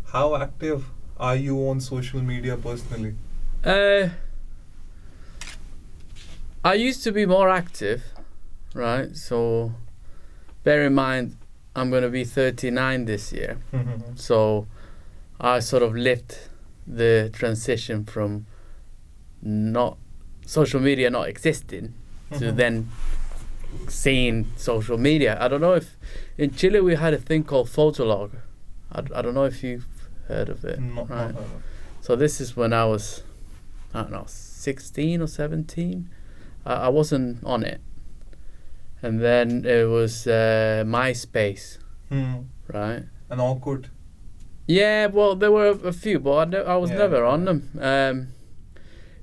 How active are you on social media personally? I used to be more active, right? So bear in mind, I'm going to be 39 this year. So I sort of lived the transition from not social media not existing to then seeing social media. I don't know if in Chile we had a thing called Photolog. I don't know if you've heard of it. Not Right. heard of. So this is when I was, I don't know, 16 or 17. I wasn't on it. And then it was MySpace, right? And awkward. Yeah, well, there were a few, but I was never on them.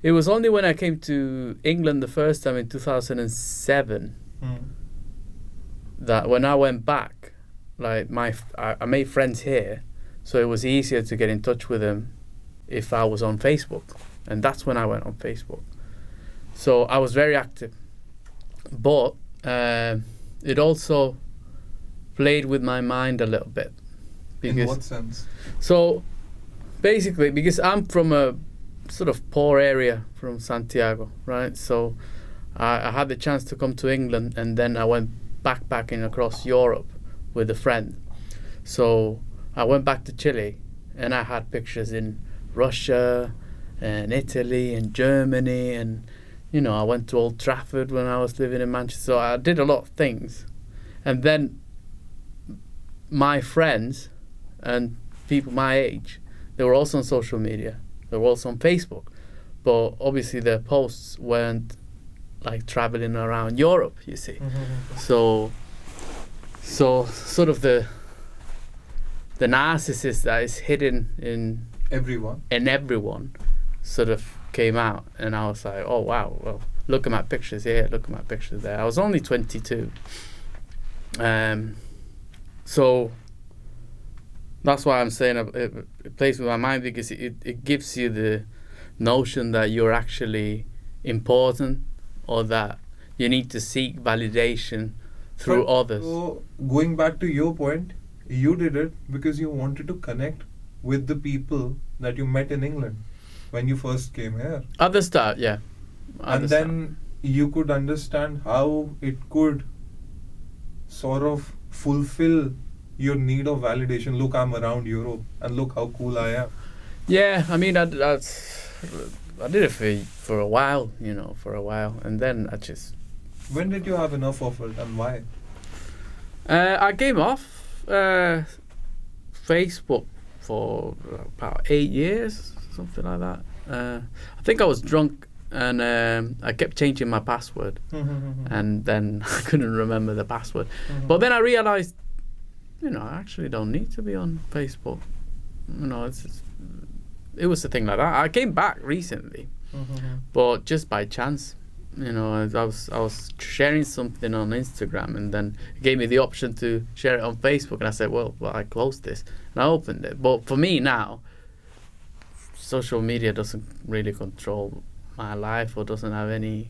It was only when I came to England the first time in 2007 that when I went back, like I made friends here, so it was easier to get in touch with them if I was on Facebook, and that's when I went on Facebook. So I was very active, but it also played with my mind a little bit. In what sense? So basically, because I'm from a sort of poor area from Santiago, right? So I had the chance to come to England, and then I went backpacking across Europe with a friend. So I went back to Chile, and I had pictures in Russia and Italy and Germany, and I went to Old Trafford when I was living in Manchester. So I did a lot of things, and then my friends and people my age, they were also on social media. They were also on Facebook, but obviously their posts weren't like traveling around Europe, you see. So sort of the narcissist that is hidden in everyone sort of came out, and I was like, oh wow, well, look at my pictures here, look at my pictures there. I was only 22. So that's why I'm saying it plays with my mind, because it gives you the notion that you're actually important, or that you need to seek validation through others. So going back to your point, you did it because you wanted to connect with the people that you met in England when you first came here. At the start, yeah. And then you could understand how it could sort of fulfill your need of validation. Look, I'm around Europe, and look how cool I am. Yeah, I mean, I did it for a while, and then I just... When did you have enough of it, and why? I came off Facebook for about 8 years, something like that. I think I was drunk, and I kept changing my password, and then I couldn't remember the password. But then I realized, I actually don't need to be on Facebook. It was a thing like that. I came back recently, but just by chance. I was sharing something on Instagram, and then it gave me the option to share it on Facebook, and I said, well, I closed this, and I opened it. But for me now, social media doesn't really control my life, or doesn't have any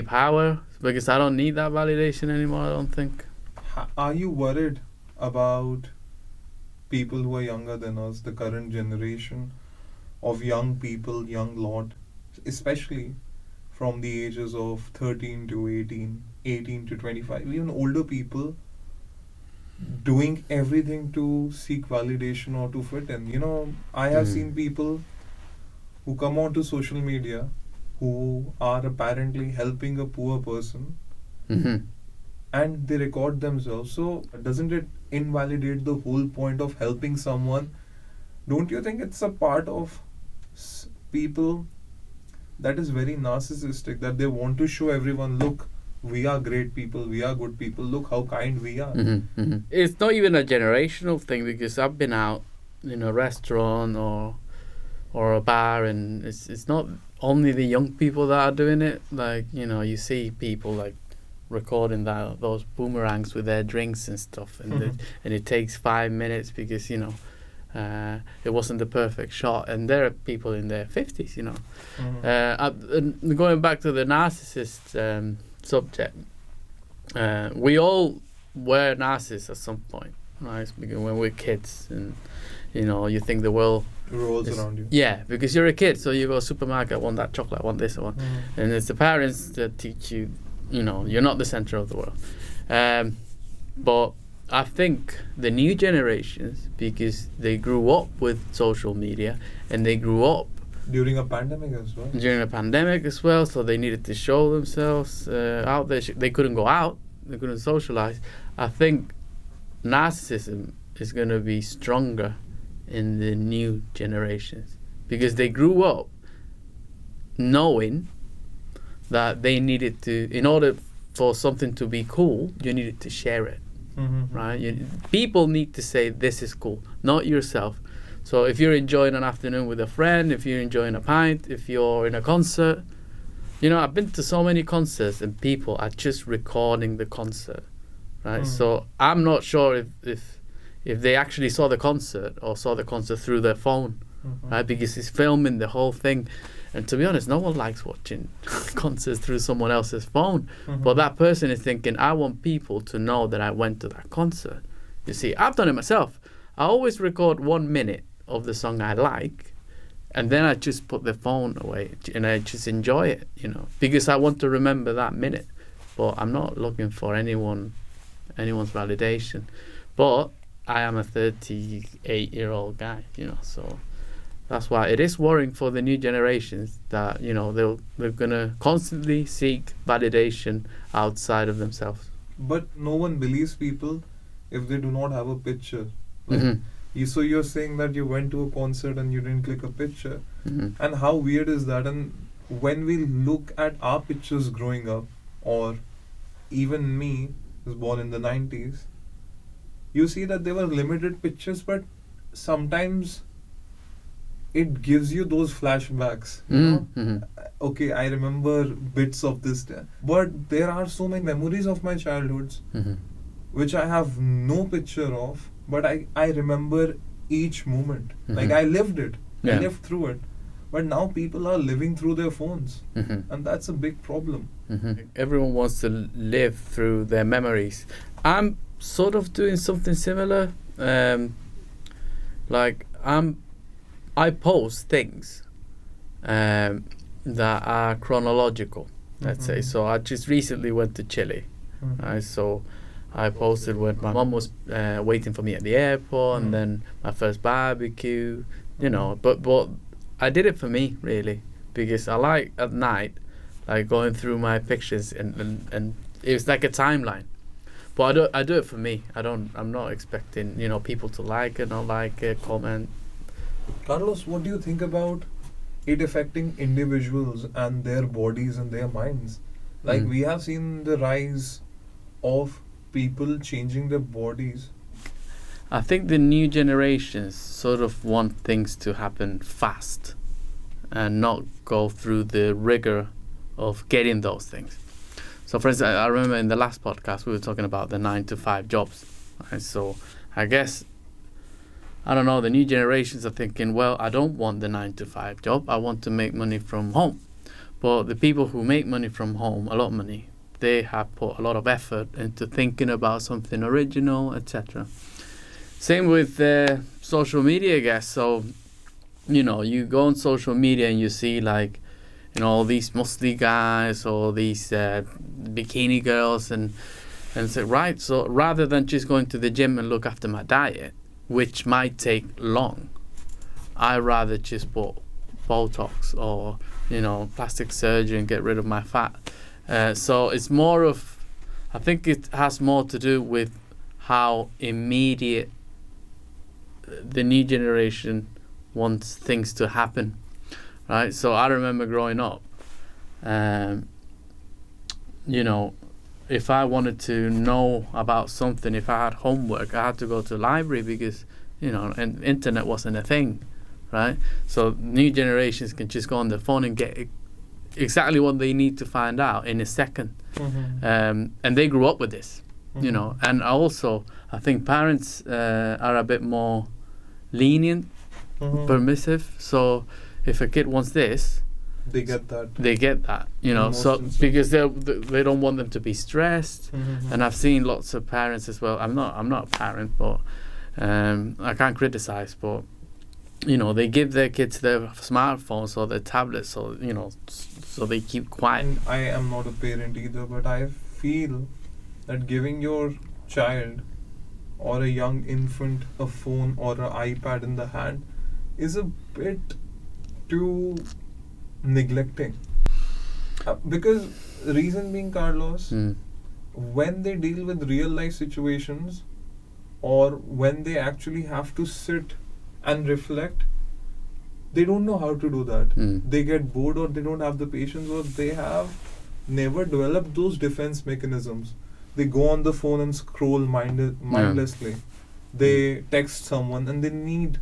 power, because I don't need that validation anymore, I don't think. Are you worried about people who are younger than us, the current generation of young people, young lot, especially from the ages of 13 to 18, 18 to 25, even older people, doing everything to seek validation or to fit in? I have seen people who come onto social media who are apparently helping a poor person, and they record themselves. So doesn't it invalidate the whole point of helping someone? Don't you think it's a part of people that is very narcissistic, that they want to show everyone, look, we are great people, we are good people, look how kind we are? It's not even a generational thing, because I've been out in a restaurant or a bar, and it's not only the young people that are doing it. Like, you see people like recording those boomerangs with their drinks and stuff, and it takes 5 minutes because it wasn't the perfect shot, and there are people in their 50s. Going back to the narcissist subject, we all were narcissists at some point, right? Because when we're kids, and you think the world Rolls is, around you. yeah, because you're a kid, so you go to supermarket, I want that chocolate, I want this, I want, and it's the parents that teach you, you're not the center of the world. But I think the new generations, because they grew up with social media and they grew up During a pandemic as well. during a pandemic as well, so they needed to show themselves out there. They couldn't go out, they couldn't socialize. I think narcissism is going to be stronger in the new generations because they grew up knowing that they needed to, in order for something to be cool, you needed to share it, right? People need to say this is cool, not yourself. So if you're enjoying an afternoon with a friend, if you're enjoying a pint, if you're in a concert, I've been to so many concerts and people are just recording the concert, right? So I'm not sure if they actually saw the concert or saw the concert through their phone, right? Because it's filming the whole thing. And to be honest, no one likes watching concerts through someone else's phone. But that person is thinking, I want people to know that I went to that concert. You see, I've done it myself. I always record 1 minute of the song I like, and then I just put the phone away and I just enjoy it, because I want to remember that minute. But I'm not looking for anyone's validation. But I am a 38-year-old guy, so that's why it is worrying for the new generations that they're gonna constantly seek validation outside of themselves. But no one believes people if they do not have a picture. Like, so you're saying that you went to a concert and you didn't click a picture, and how weird is that? And when we look at our pictures growing up, or even me, who was born in the 90s, you see that there were limited pictures, but sometimes it gives you those flashbacks. Okay, I remember bits of this day, but there are so many memories of my childhoods which I have no picture of, but I remember each moment. Like I lived it. I lived through it. But now people are living through their phones, and that's a big problem. Everyone wants to live through their memories. I'm sort of doing something similar. I post things that are chronological, let's say. So I just recently went to Chile. Right? So I posted when my mom was waiting for me at the airport, and then my first barbecue, but I did it for me, really, because I like at night, like going through my pictures and it's like a timeline. But I do it for me. I'm not expecting people to like it, not like it, comment. Carlos, what do you think about it affecting individuals and their bodies and their minds? Like we have seen the rise of people changing their bodies. I think the new generations sort of want things to happen fast and not go through the rigor of getting those things. So for instance, I remember in the last podcast we were talking about the 9-to-5 jobs. Right? So I guess, I don't know, the new generations are thinking, well, I don't want the 9-to-5 job. I want to make money from home. But the people who make money from home, a lot of money, they have put a lot of effort into thinking about something original, etc. Same with social media, I guess. So, you go on social media and you see all these muscly guys or these bikini girls and say, right, so rather than just going to the gym and look after my diet, which might take long, I rather just put Botox or, plastic surgery and get rid of my fat. So it's more of, I think it has more to do with how immediate the new generation wants things to happen, right? So I remember growing up, if I wanted to know about something, if I had homework, I had to go to the library because, and internet wasn't a thing, right? So new generations can just go on their phone and get exactly what they need to find out in a second. And they grew up with this, and also I think parents are a bit more lenient, permissive. So if a kid wants this, They get that. They get that, you know, Most so instances. because they don't want them to be stressed. Mhm. And I've seen lots of parents as well. I'm not a parent, but I can't criticize, but you know, they give their kids their smartphones or their tablets, or you know, so they keep quiet. And I am not a parent either, but I feel that giving your child or a young infant a phone or an iPad in the hand is a bit too neglecting. Because reason being, Carlos, Mm. when they deal with real life situations or when they actually have to sit and reflect, they don't know how to do that. Mm. They get bored, or they don't have the patience, or they have never developed those defense mechanisms. They go on the phone and scroll mindlessly. They text someone and they need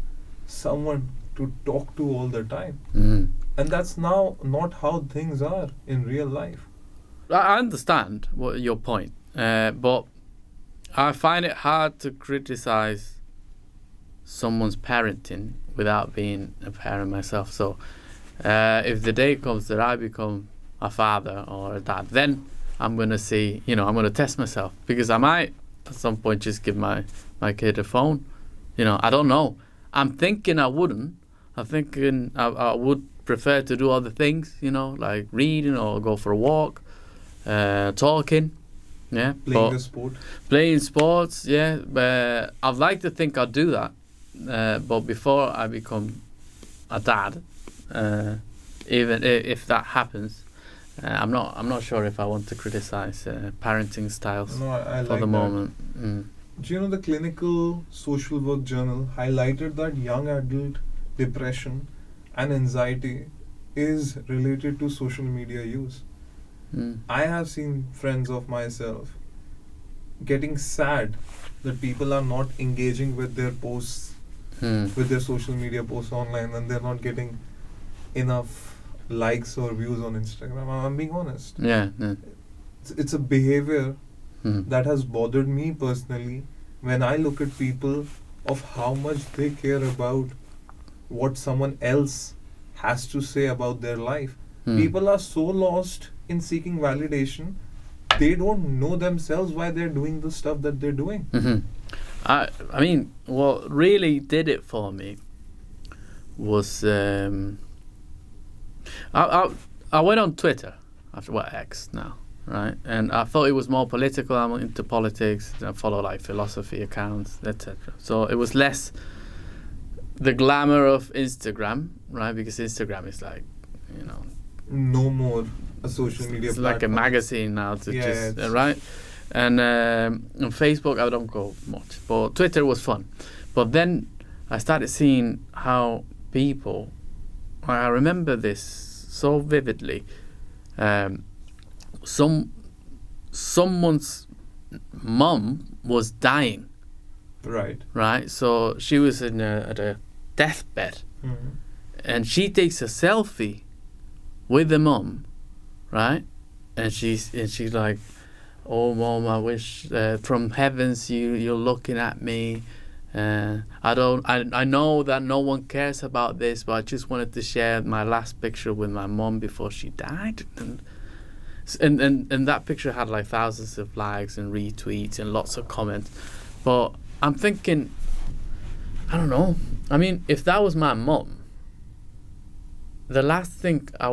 someone to talk to all the time. Mm. And that's now not how things are in real life. I understand what your point, but I find it hard to criticize someone's parenting without being a parent myself. So if the day comes that I become a father or a dad, then I'm going to see, you know, I'm going to test myself, because I might at some point just give my kid a phone. You know, I don't know. I'm thinking I wouldn't. I'm thinking I would prefer to do other things, you know, like reading or go for a walk, talking, yeah. Playing a sport. Playing sports, yeah. But I'd like to think I'd do that. But before I become a dad, even if that happens, I'm not sure if I want to criticize parenting styles No, I for like the that. moment. Mm. Do you know the Clinical Social Work Journal highlighted that young adult depression and anxiety is related to social media use? Mm. I have seen friends of myself getting sad that people are not engaging with their posts, with their social media posts online, and they're not getting enough likes or views on Instagram. I'm being honest. Yeah. Yeah. It's a behavior Mm. that has bothered me personally when I look at people of how much they care about what someone else has to say about their life. Mm. People are so lost in seeking validation, they don't know themselves why they're doing the stuff that they're doing. Mm-hmm. I mean, what really did it for me was I went on Twitter after X now, right? And I thought it was more political. I'm into politics. I follow like philosophy accounts, etc. So it was less the glamour of Instagram, right? Because Instagram is like, you know, No more a social media it's like a platform. magazine now to Yeah, just it's- right. And on Facebook I don't go much, but Twitter was fun. But then I started seeing how people, I remember this so vividly. Someone's mum was dying, Right. right? So she was at a deathbed, Mm-hmm. and she takes a selfie with the mum, right? And she's like, "Oh, mom, I wish from heavens you're looking at me. I know that no one cares about this, but I just wanted to share my last picture with my mom before she died." And that picture had like thousands of likes and retweets and lots of comments. But I'm thinking, I don't know. I mean, if that was my mom, the last thing I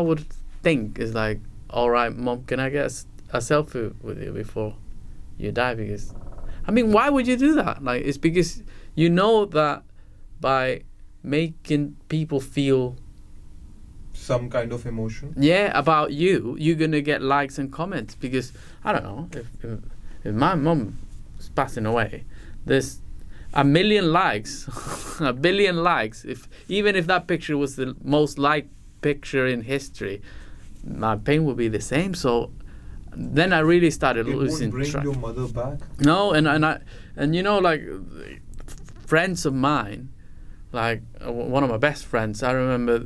would think is like, "All right, mom, can I get a selfie with you before you die?" Because, I mean, why would you do that? Like, it's because you know that by making people feel Some kind of emotion. about you, you're gonna get likes and comments. Because I don't know, if my mom is passing away, there's a million likes, a billion likes. Even if that picture was the most liked picture in history, my pain would be the same. So then I really started It losing won't bring track. your mother back. No, and you know, like friends of mine, like one of my best friends, I remember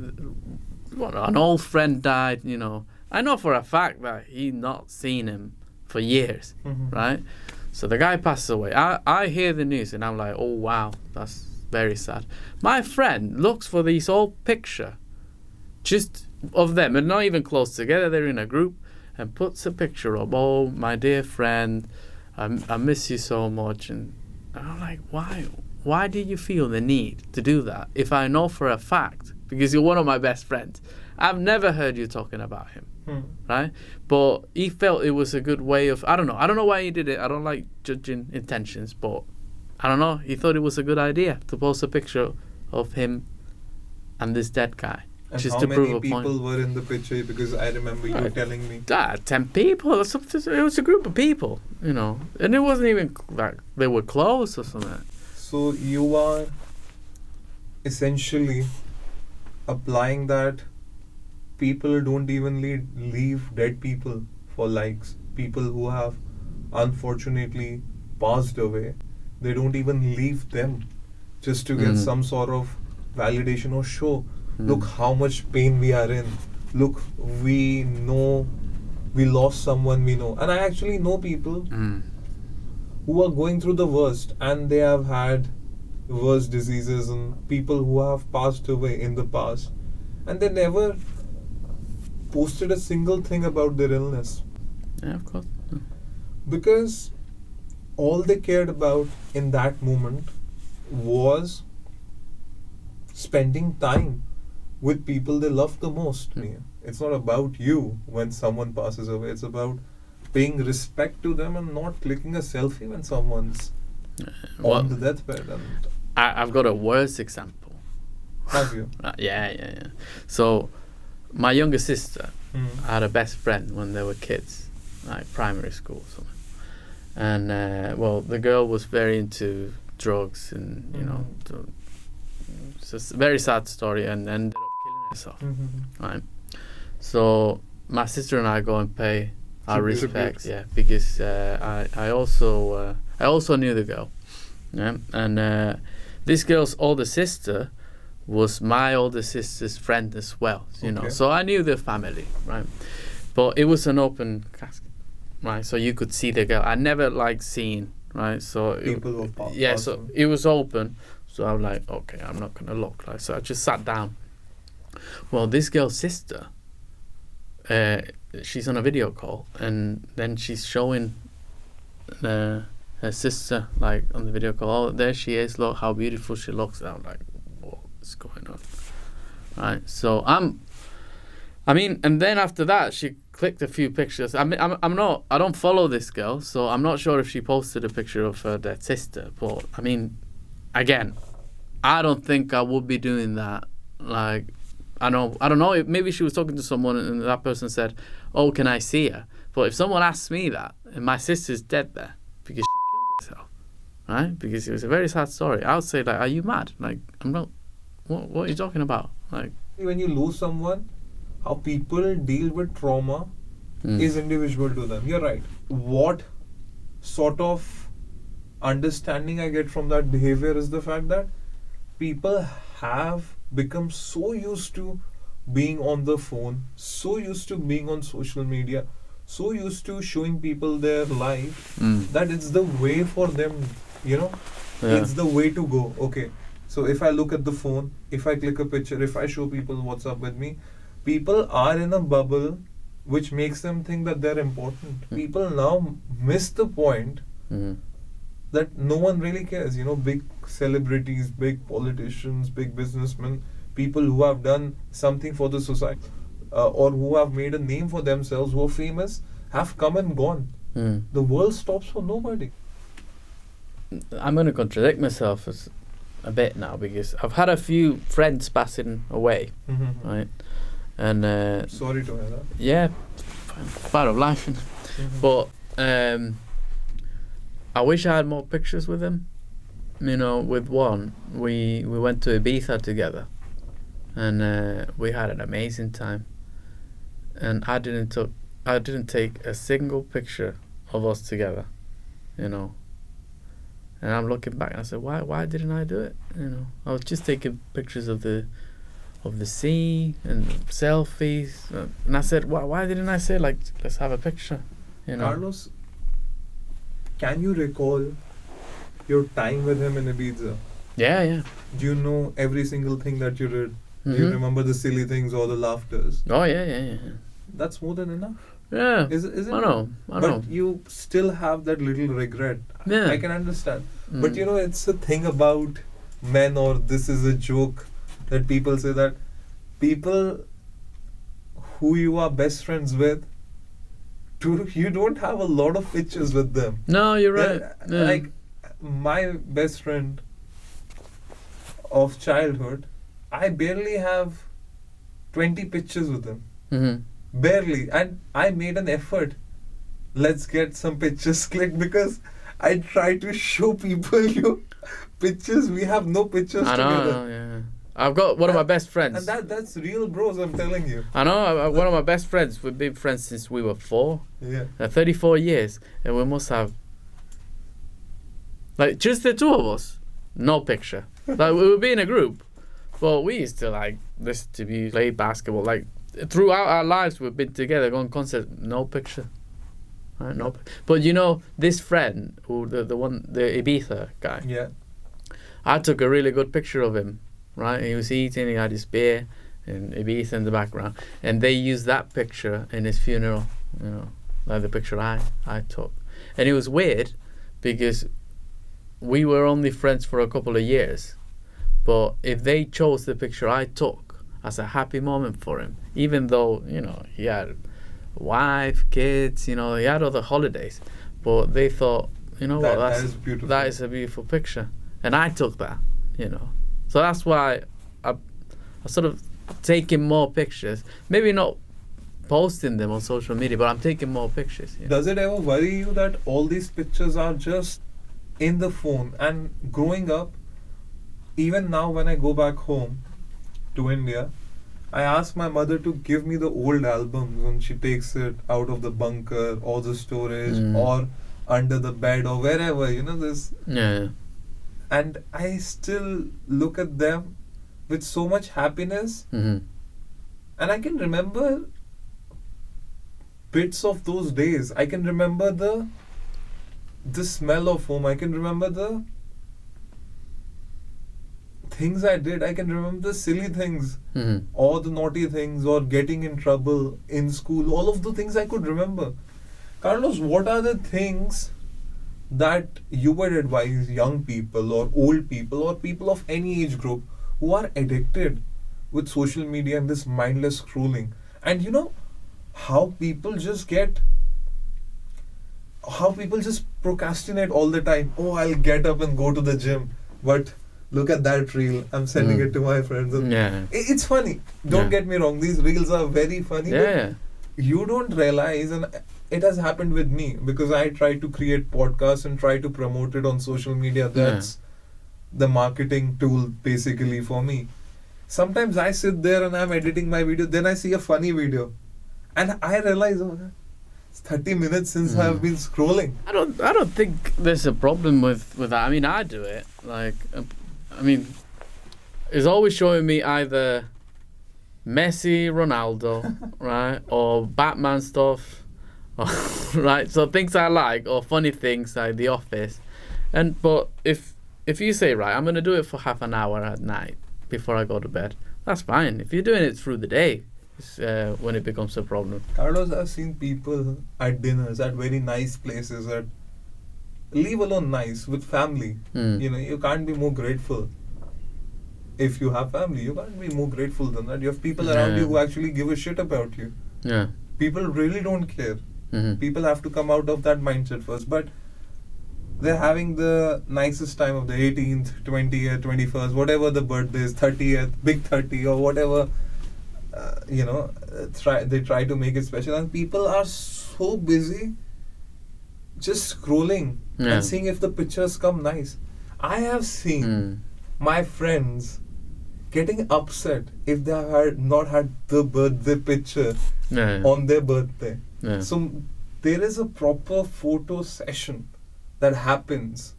an old friend died, you know. I know for a fact that he not seen him for years, Mhm. right? So the guy passes away. I hear the news and I'm like, "Oh wow, that's very sad." My friend looks for this old picture just of them, and not even close together. They're in a group, and puts a picture up. Oh, my dear friend, I miss you so much. And I'm like, why? Why did you feel the need to do that? If I know for a fact, because you're one of my best friends, I've never heard you talking about him, right? But he felt it was a good way of, I don't know why he did it. I don't like judging intentions, but I don't know. He thought it was a good idea to post a picture of him and this dead guy. And just how to prove many a people point. were in the picture? Because I remember you Right. telling me. 10 people or something. It was a group of people, you know. And it wasn't even like they were close or something. So you are essentially applying that people don't even leave dead people for likes. People who have unfortunately passed away, they don't even leave them just to get some sort of validation or show. Look how much pain we are in. Look, we know we lost someone we know. And I actually know people who are going through the worst, and they have had worse diseases, and people who have passed away in the past, and they never posted a single thing about their illness, Yeah, of course. because all they cared about in that moment was spending time with people they love the most. It's not about you when someone passes away. It's about paying respect to them and not clicking a selfie when someone's on the deathbed. And I've got a worse example. have you? Yeah. So, my younger sister had a best friend when they were kids, like primary school or something. And, the girl was very into drugs and, you know, it's a very sad story, and ended up killing herself. Right. So, my sister and I go and pay our respects, because I also knew the girl. Yeah, and this girl's older sister was my older sister's friend as well, you know. So I knew the family, right? But it was an open casket, right? So you could see the girl. I never liked seeing, right? So People of past. yeah, so it was open. So I'm like, okay, I'm not gonna look, like. So I just sat down. Well, this girl's sister, she's on a video call, and then she's showing her sister, like, on the video call. Oh, there she is. Look how beautiful she looks. And I'm like, what's going on? Right. So and then after that, she clicked a few pictures. I don't follow this girl, so I'm not sure if she posted a picture of her dead sister. But I mean, again, I don't think I would be doing that. Like, I don't know. Maybe she was talking to someone and that person said, "Oh, can I see her?" But if someone asks me that, and my sister's dead there because she killed herself, right? Because it was a very sad story, I would say, like, "Are you mad? Like, I'm not. What are you talking about?" Like, when you lose someone, how people deal with trauma is individual to them. You're right. What sort of understanding I get from that behavior is the fact that people have become so used to being on the phone, so used to being on social media, so used to showing people their life, that it's the way for them, you know. It's the way to go. Okay, so if I look at the phone, if I click a picture, if I show people what's up with me, people are in a bubble which makes them think that they're important. People now miss the point that no one really cares. You know, big celebrities, big politicians, big businessmen, people who have done something for the society, or who have made a name for themselves, who are famous, have come and gone. The world stops for nobody. I'm going to contradict myself a bit now, because I've had a few friends passing away, right? And Sorry to hear that. yeah, part of life. But I wish I had more pictures with them. You know, with one, we went to Ibiza together, and we had an amazing time. And I didn't take a single picture of us together, you know. And I'm looking back and I said, why didn't I do it? You know, I was just taking pictures of the sea and selfies, and I said, why didn't I say, like, let's have a picture? You know. Carlos, can you recall your time with him in Ibiza? Yeah. Do you know every single thing that you did? You Mhm. remember the silly things or the laughters. Oh yeah. That's more than enough. Yeah. Isn't I it? know. But you still have that little regret. Yeah. I can understand. But Mm. it's a thing about men, or this is a joke that people say that people who you are best friends with, you don't have a lot of pictures with them. No, you're right. They're- Yeah. Like my best friend of childhood, I barely have 20 pictures with him. Mhm. Barely. And I made an effort. Let's get some pictures clicked, because I try to show people you pictures. We have no pictures I know. together. Yeah. I've got one of my best friends. And that's real bros, I'm telling you. I know. One of my best friends. We've been friends since we were 4. Yeah. 34 years, and we must have like just the two of us, no picture. Like we would be in a group, but we used to like listen to music, play basketball. Like throughout our lives, we've been together, going concerts, no picture. Right, no. But this friend, who the Ibiza guy, Yeah. I took a really good picture of him. Right, he was eating, he had his beer, and Ibiza in the background, and they used that picture in his funeral. Like the picture I took, and it was weird because we were only friends for a couple of years, but if they chose the picture I took as a happy moment for him, even though he had a wife, kids, he had other holidays, but they thought, That is beautiful. that is a beautiful picture, and I took that, so that's why I sort of taking more pictures, maybe not posting them on social media, but I'm taking more pictures. Does it ever worry you that all these pictures are just in the phone? And growing up, even now when I go back home to India, I ask my mother to give me the old albums when she takes it out of the bunker or the storage or under the bed or wherever, this. Yeah. And I still look at them with so much happiness. Mm-hmm. And I can remember bits of those days. I can remember the smell of home. I can remember the things I did. I can remember the silly things, or the naughty things, or getting in trouble in school. All of the things I could remember. Carlos, what are the things that you would advise young people or old people or people of any age group who are addicted with social media and this mindless scrolling? And how people just procrastinate all the time. Oh, I'll get up and go to the gym, but look at that reel, I'm sending it to my friends. Yeah. It's funny, don't get me wrong, these reels are very funny. Yeah. But you don't realize, and it has happened with me, because I try to create podcasts and try to promote it on social media. That's the marketing tool basically for me. Sometimes I sit there and I'm editing my video, then I see a funny video and I realize, it's 30 minutes since I've been scrolling. I don't think there's a problem with that. I mean, I do it. Like, it's always showing me either Messi, Ronaldo, right, or Batman stuff, right. So things I like, or funny things like The Office, but if you say, right, I'm gonna do it for half an hour at night before I go to bed, that's fine. If you're doing it through the day, when it becomes a problem. Carlos, I've seen people at dinners at very nice places, leave alone nice, with family. You can't be more grateful. If you have family, you can't be more grateful than that. You have people around you who actually give a shit about you. Yeah. People really don't care. Mm-hmm. People have to come out of that mindset first. But they're having the nicest time of the 18th, 20th, 21st, whatever the birthday is, 30th, big 30, or whatever. They try to make it special, and people are so busy just scrolling and seeing if the pictures come nice. I have seen my friends getting upset if they have not had the birthday picture on their birthday. So there is a proper photo session that happens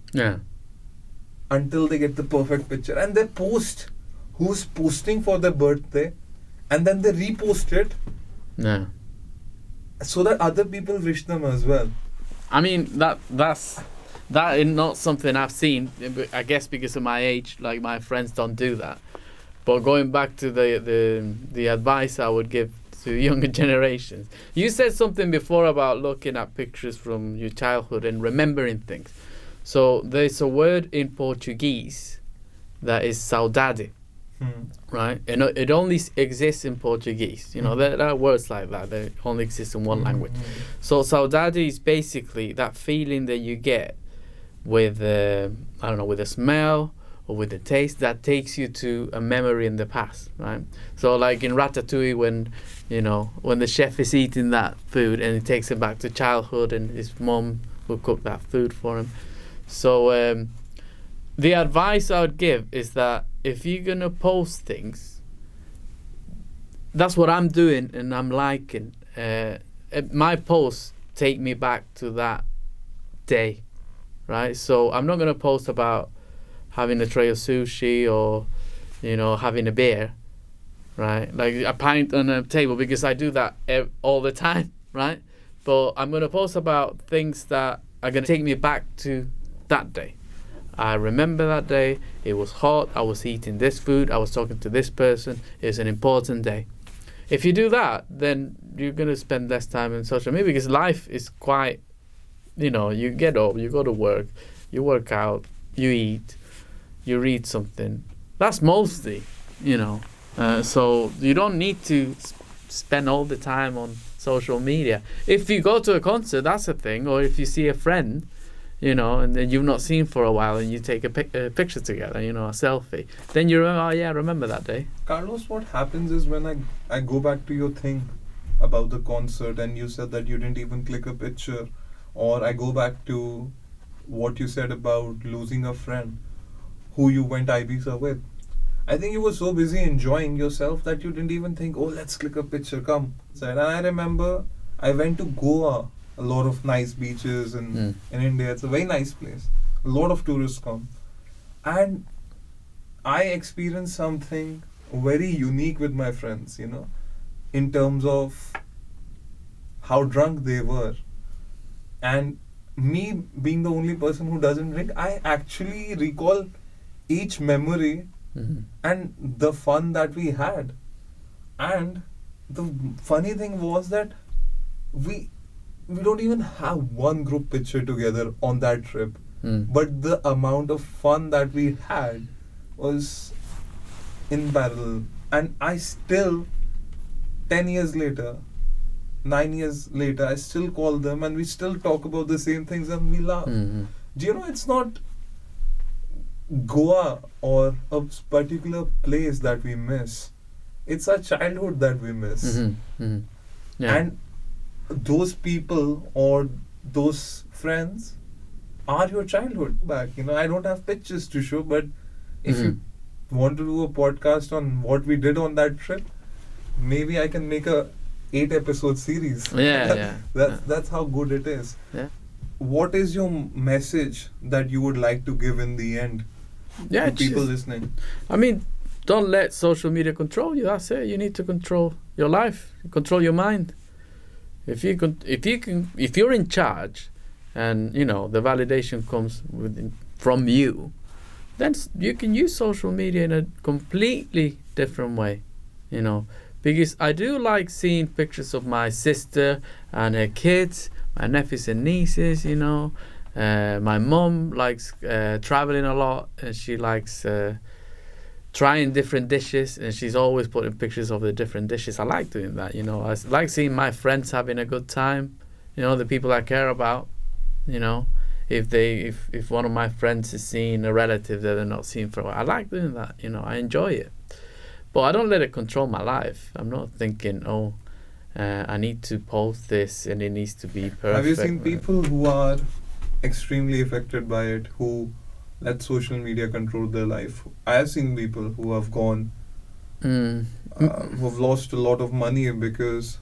until they get the perfect picture, and they post who's posting for their birthday, and then they repost it so that other people wish them as well. I mean, that's not something I've seen, I guess, because of my age. Like, my friends don't do that. But going back to the advice I would give to younger generations, you said something before about looking at pictures from your childhood and remembering things. So there's a word in Portuguese that is saudade, right? And it only exists in Portuguese. You know, there are words like that. They only exist in one language. So saudade is basically that feeling that you get with, I don't know, with a smell or with a taste that takes you to a memory in the past, right? So like in Ratatouille, when the chef is eating that food and he takes him back to childhood and his mom will cook that food for him. So the advice I would give is that if you're going to post things, that's what I'm doing and I'm liking. My posts take me back to that day, right? So I'm not going to post about having a tray of sushi or, having a beer, right? Like a pint on a table, because I do that all the time, right? But I'm going to post about things that are going to take me back to that day. I remember that day. It was hot. I was eating this food. I was talking to this person. It's an important day. If you do that, then you're going to spend less time on social media, because life is quite, you get up, you go to work, you work out, you eat, you read something. That's mostly, so you don't need to spend all the time on social media. If you go to a concert, that's a thing. Or if you see a friend, and then you've not seen for a while, and you take a picture together, a selfie, then you remember that day. Carlos, what happens is when I go back to your thing about the concert, and you said that you didn't even click a picture, or I go back to what you said about losing a friend who you went Ibiza with. I think you were so busy enjoying yourself that you didn't even think, oh, let's click a picture, come. And I remember I went to Goa, a lot of nice beaches in India. It's a very nice place. A lot of tourists come. And I experienced something very unique with my friends, in terms of how drunk they were. And me being the only person who doesn't drink, I actually recall each memory and the fun that we had. And the funny thing was that we don't even have one group picture together on that trip. But the amount of fun that we had was unparalleled. And I still, 10 years later, 9 years later, I still call them and we still talk about the same things and we laugh. Do you know, it's not Goa or a particular place that we miss. It's our childhood that we miss. Yeah. And those people or those friends are your childhood back. I don't have pictures to show, but if you want to do a podcast on what we did on that trip, maybe I can make a 8-episode series. That's how good it is. Yeah. What is your message that you would like to give in the end to people listening? I mean, don't let social media control you. That's it. You need to control your life, control your mind. If you're in charge, and the validation comes from you, then you can use social media in a completely different way. Because I do like seeing pictures of my sister and her kids, my nephews and nieces. My mom likes traveling a lot, and she likes trying different dishes, and she's always putting pictures of the different dishes. I like doing that. I like seeing my friends having a good time. The people I care about. If one of my friends is seeing a relative that they're not seeing for a while, I like doing that. I enjoy it, but I don't let it control my life. I'm not thinking, I need to post this and it needs to be perfect. Have you seen people who are extremely affected by it, who let social media control their life? I have seen people who have gone, who have lost a lot of money because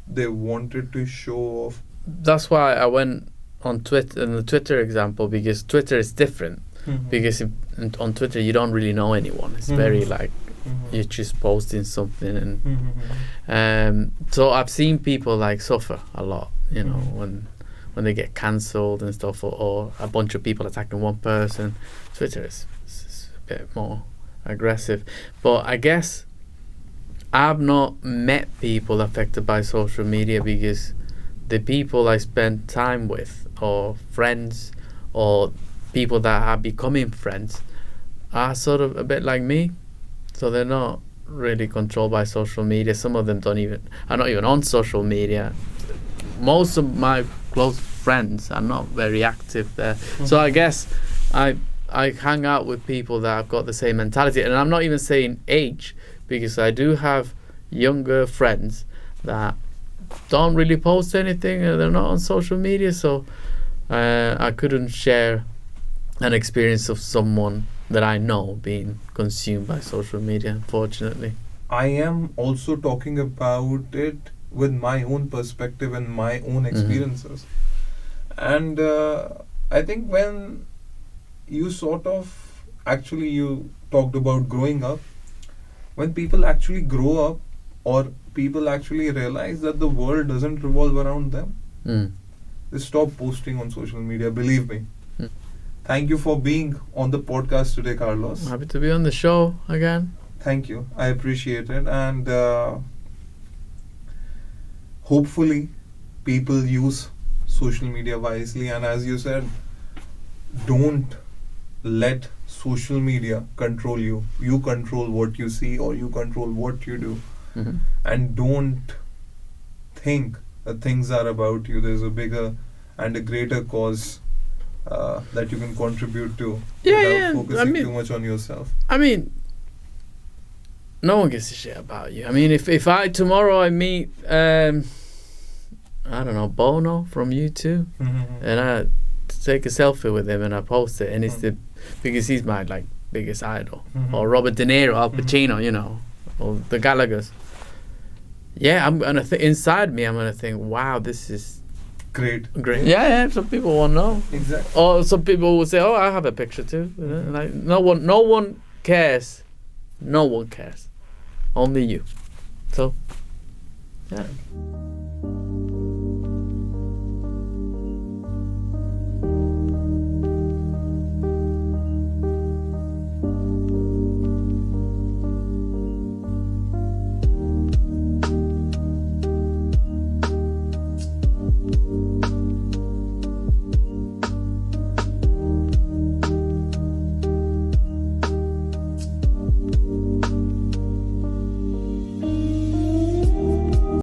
they wanted to show off. That's why I went on Twitter, in the Twitter example, because Twitter is different. Because on Twitter you don't really know anyone. It's very like you're just posting something, and so I've seen people like suffer a lot, when they get cancelled and stuff, or a bunch of people attacking one person. Twitter is a bit more aggressive. But I guess I've not met people affected by social media because the people I spend time with, or friends, or people that are becoming friends, are sort of a bit like me. So they're not really controlled by social media. Some of them are not even on social media. Most of my close friends are not very active there. So I guess I hang out with people that have got the same mentality. And I'm not even saying age, because I do have younger friends that don't really post anything, and they're not on social media. So I couldn't share an experience of someone that I know being consumed by social media, unfortunately. I am also talking about it with my own perspective and my own experiences. And I think when you you talked about growing up, when people actually grow up, or people actually realize that the world doesn't revolve around them, they stop posting on social media, believe me. Thank you for being on the podcast today, Carlos. I'm happy to be on the show again. Thank you. I appreciate it. And hopefully people use social media wisely. And as you said, don't let social media control you. You control what you see, or you control what you do. And don't think that things are about you. There's a bigger and a greater cause that you can contribute to without focusing too much on yourself. I mean, no one gives a shit about you. I mean, if I tomorrow I meet I don't know, Bono from U2, and I take a selfie with him and I post it, and it's because he's my like biggest idol, or Robert De Niro, Al Pacino, you know, or the Gallaghers. Yeah, I'm gonna inside me, I'm gonna think, wow, this is great. Yeah. Some people won't know. Exactly. Or some people will say, oh, I have a picture too. Like no one cares. No one cares. Only you. So, yeah.